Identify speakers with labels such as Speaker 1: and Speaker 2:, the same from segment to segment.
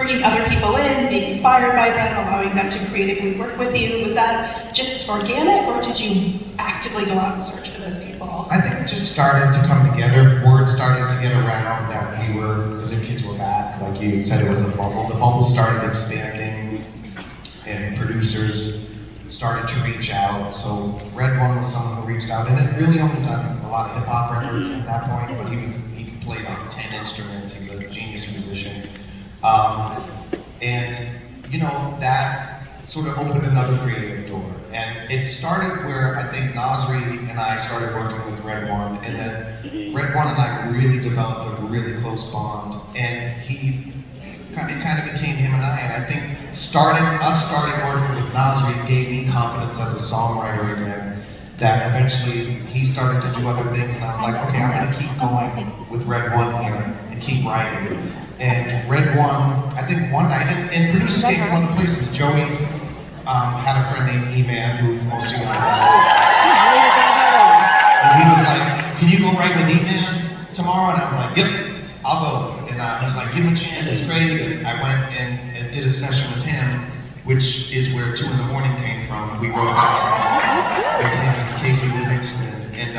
Speaker 1: bringing other people in, being inspired by them, allowing them to creatively work with you. Was that just organic, or did you actively go out and search for those people?
Speaker 2: I think it just started to come together. Word started to get around that the new kids were back. Like you said, it was a bubble. The bubble started expanding, and producers started to reach out. So Red One was someone who reached out, and had really only done a lot of hip hop records at that point, but he could play like 10 instruments. He's a genius musician. And you know, that sort of opened another creative door. And it started where I think Nasri and I started working with Red One, and then Red One and I really developed a really close bond, and it kind of became him and I. And I think starting working with Nasri gave me confidence as a songwriter again, that eventually he started to do other things, and I was like, okay, I'm gonna keep going with Red One here and keep writing. And Red One, I think one night, and producers came from other places. Joey had a friend named E-Man, who most of you guys know. And he was like, can you go write with E-Man tomorrow? And I was like, yep, I'll go. And he was like, give him a chance, it's great. And I went and did a session with him, which is where 2 in the Morning came from. We wrote that song with him and Casey Livingston. And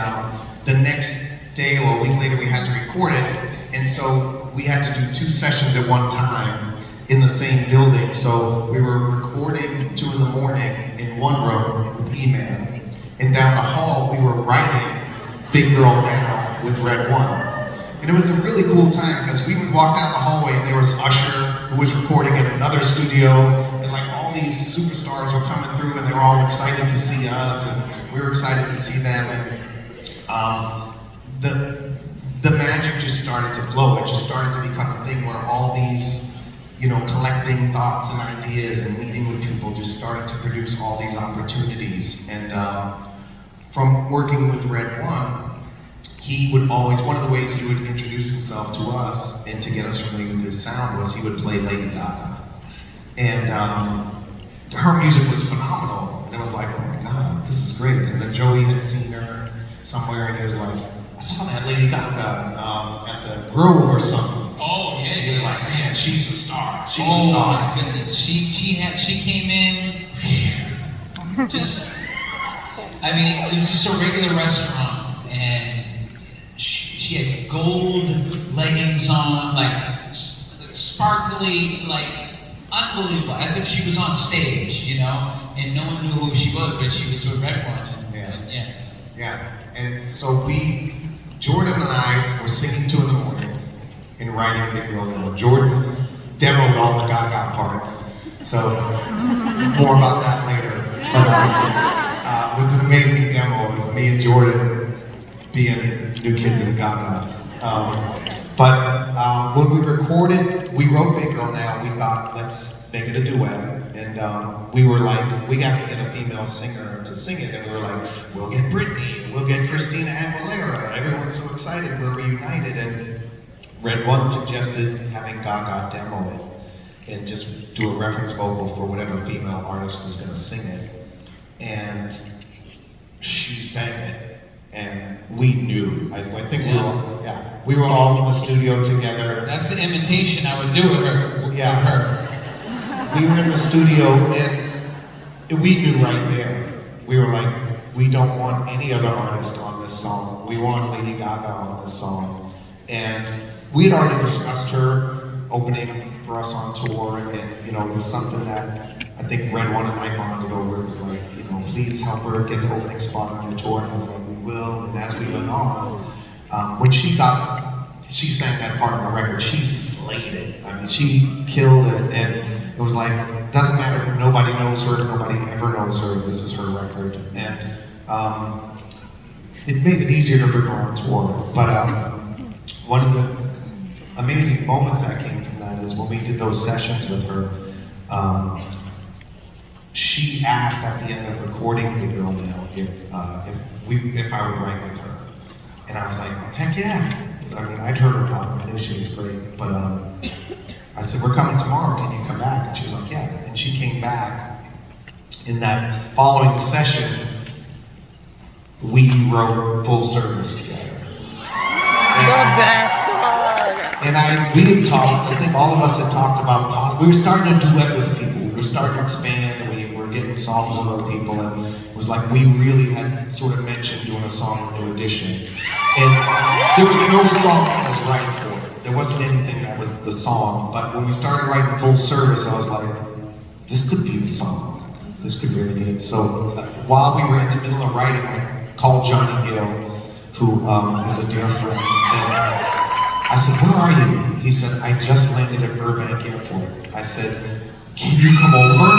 Speaker 2: the next day or a week later, we had to record it. And so we had to do 2 sessions at one time in the same building. So we were recording 2 in the Morning in one room with E-Man, and down the hall we were writing Big Girl Now with Red One. And it was a really cool time because we would walk down the hallway and there was Usher, who was recording in another studio, and like all these superstars were coming through, and they were all excited to see us, and we were excited to see them. And the magic just started to flow. It just started to become a thing where all these, you know, collecting thoughts and ideas and meeting with people just started to produce all these opportunities. And from working with Red One, he would always, one of the ways he would introduce himself to us and to get us familiar with his sound was he would play Lady Gaga. And her music was phenomenal. And it was like, oh my God, this is great. And then Joey had seen her somewhere, and he was like, I saw that Lady Gaga at the Grove or something.
Speaker 3: Oh yeah.
Speaker 2: He was like, man, she's a star. She's
Speaker 3: a
Speaker 2: star.
Speaker 3: Oh my goodness. She came in. Just, I mean, it was just a regular restaurant, and she had gold leggings on, like sparkly, like unbelievable. As if she was on stage, you know, and no one knew who she was, but she was with Red One.
Speaker 2: Yeah. And so Jordan and I were singing 2 in the Morning and writing Big Girl Now. Jordan demoed all the Gaga parts, so more about that later. But it was an amazing demo of me and Jordan being new kids in Gaga. But when we recorded, we wrote Big Girl Now, we thought, let's make it a duet. And we were like, we got to get a female singer to sing it. And we were like, we'll get Britney, we'll get Christina Aguilera. Everyone's so excited, we're reunited. And Red One suggested having Gaga demo it and just do a reference vocal for whatever female artist was gonna sing it. And she sang it. And we knew, I think we were all in the studio together.
Speaker 3: That's the imitation I would do with her.
Speaker 2: We were in the studio, and we knew right there. We were like, we don't want any other artist on this song. We want Lady Gaga on this song. And we had already discussed her opening for us on tour, and you know, it was something that I think Red One and I bonded over. It was like, you know, please help her get the opening spot on your tour. And I was like, we will. And as we went on, when she sang that part on the record, she slayed it. I mean, she killed it, and it was like, doesn't matter if nobody knows her, nobody ever knows her, this is her record. And it made it easier to bring her on tour. But one of the amazing moments that came from that is when we did those sessions with her, she asked at the end of recording Big Girl Now if I would write with her. And I was like, heck yeah. I mean, I'd heard her album, I knew she was great, but I said, we're coming tomorrow, can you come back? And she was like, yeah. And she came back. In that following session, we wrote Full Service together.
Speaker 4: The best song!
Speaker 2: we had talked, I think all of us had talked about, we were starting to duet with people, we were starting to expand, we were getting songs with other people, and it was like we really had sort of mentioned doing a song with New Edition. And there was no song that was right for it. There wasn't anything that was the song, but when we started writing Full Service, I was like, this could be the song. This could really be it. So while we were in the middle of writing, I called Johnny Gill, who is a dear friend, and I said, where are you? He said, I just landed at Burbank Airport. I said, can you come over?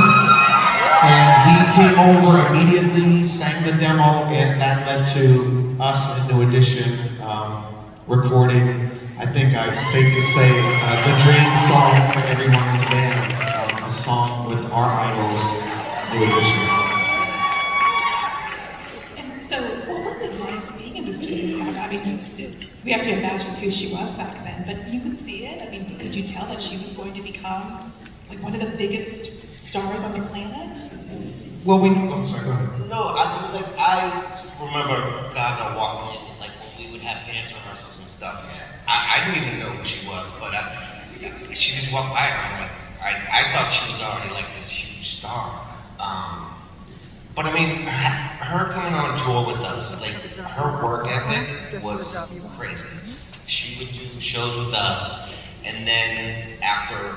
Speaker 2: And he came over immediately, sang the demo, and that led to us and New Edition recording, I think it's safe to say, the dream song for everyone in the band, a song with our idols, New Edition.
Speaker 1: And so, what was it like being in the studio with Gaga? I mean, we have to imagine who she was back then, but you could see it. I mean, could you tell that she was going to become like one of the biggest stars on the planet?
Speaker 2: Well, I'm sorry, go ahead.
Speaker 4: No, I remember Gaga walking in, like when we would have dance rehearsals and stuff. I didn't even know who she was, but she just walked by and I'm like, I thought she was already like this huge star. But I mean, her coming on tour with us, like her work ethic was crazy. She would do shows with us, and then after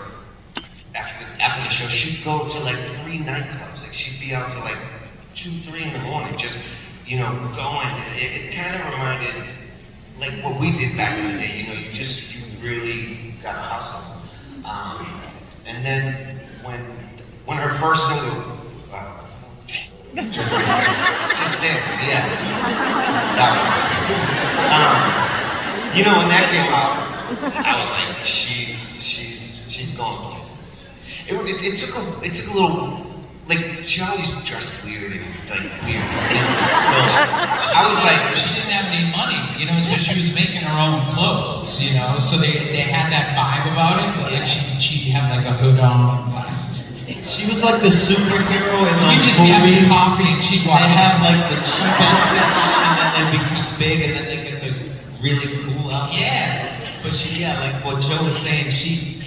Speaker 4: the show, she'd go to like 3 nightclubs. Like she'd be out to like 2, 3 in the morning, just going. It kind of reminded like what we did back in the day. You really gotta hustle. And then when her first single. Just Dance, yeah. That one. When that came out, I was like, she's going places. It took a little, like, she always dressed weird and like weird. So I was like,
Speaker 3: she didn't have any money, so she was making her own clothes, so they had that vibe about it, but like she'd have like a hood on, glasses.
Speaker 4: She was like the superhero in those
Speaker 3: just be having
Speaker 4: movies.
Speaker 3: coffee and she'd walk
Speaker 4: They
Speaker 3: in.
Speaker 4: have like the cheap outfits on and then they become big and then they get the really cool outfits.
Speaker 3: Yeah.
Speaker 4: But like what Joe was saying, she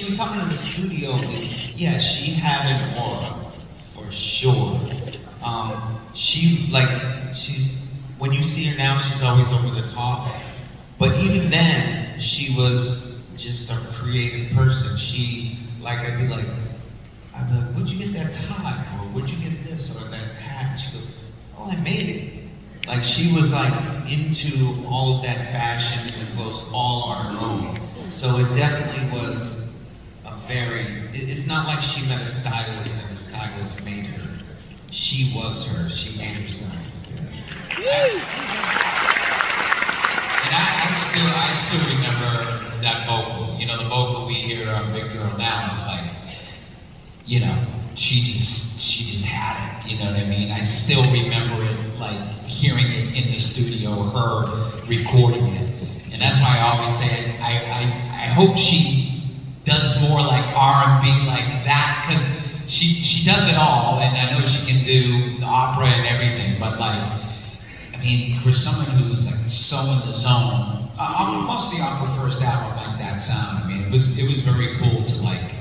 Speaker 4: would come into the studio and she had an aura for sure. When you see her now, she's always over the top. But even then, she was just a creative person. I'd be like, where'd you get that tie? Or where'd you get this? Or that hat? And she goes, oh, I made it. Like, she was like into all of that fashion and the clothes all on her own. So it definitely was it's not like she met a stylist and the stylist made her. She was her. She made herself.
Speaker 3: And I still remember that vocal. The vocal we hear on Big Girl now is like, she just had it. You know what I mean? I still remember it, like hearing it in the studio, her recording it, and that's why I always say I hope she does more like R&B like that, because she does it all, and I know she can do the opera and everything, but like, I mean, for someone who's like so in the zone, mostly off her first album, like that sound. I mean, it was very cool to like,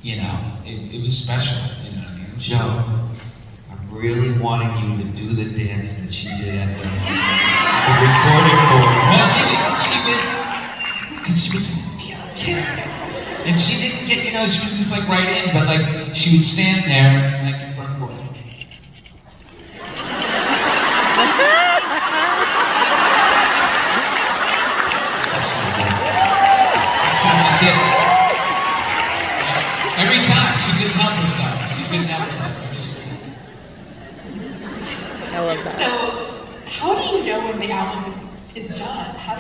Speaker 3: it was special. You know what I mean?
Speaker 4: Joe, I'm really wanting you to do the dance that she did at the recording board.
Speaker 3: Well, because she was just, and she didn't get, she was just like right in, but like she would stand there like in front of the board. That's it. Every time, she couldn't help herself.
Speaker 5: I love that.
Speaker 1: So, how do you know when the album is done? How